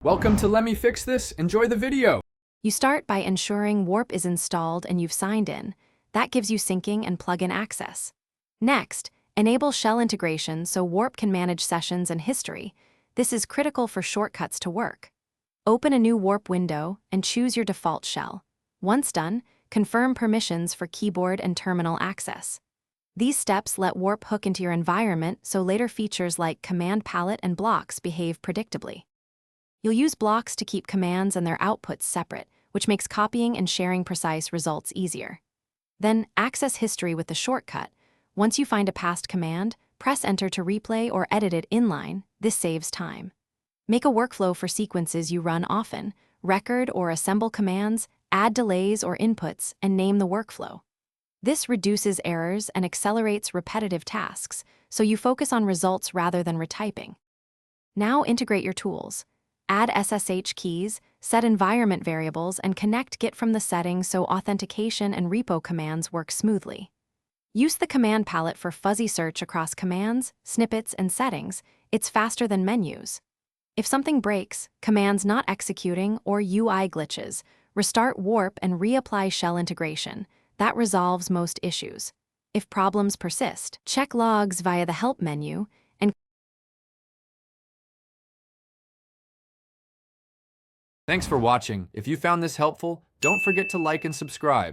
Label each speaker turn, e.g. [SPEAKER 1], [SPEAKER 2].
[SPEAKER 1] Welcome to Let Me Fix This. Enjoy the video.
[SPEAKER 2] You start by ensuring Warp is installed and you've signed in. That gives you syncing and plugin access. Next, enable shell integration so Warp can manage sessions and history. This is critical for shortcuts to work. Open a new Warp window and choose your default shell. Once done, confirm permissions for keyboard and terminal access. These steps let Warp hook into your environment so later features like command palette and blocks behave predictably. You'll use blocks to keep commands and their outputs separate, which makes copying and sharing precise results easier. Then, access history with the shortcut. Once you find a past command, press Enter to replay or edit it inline. This saves time. Make a workflow for sequences you run often, record or assemble commands, add delays or inputs, and name the workflow. This reduces errors and accelerates repetitive tasks, so you focus on results rather than retyping. Now integrate your tools. Add SSH keys, set environment variables, and connect Git from the settings so authentication and repo commands work smoothly. Use the command palette for fuzzy search across commands, snippets, and settings. It's faster than menus. If something breaks, commands not executing, or UI glitches, restart Warp and reapply shell integration. That resolves most issues. If problems persist, check logs via the Help menu and
[SPEAKER 1] Thanks for watching. If you found this helpful, don't forget to like and subscribe.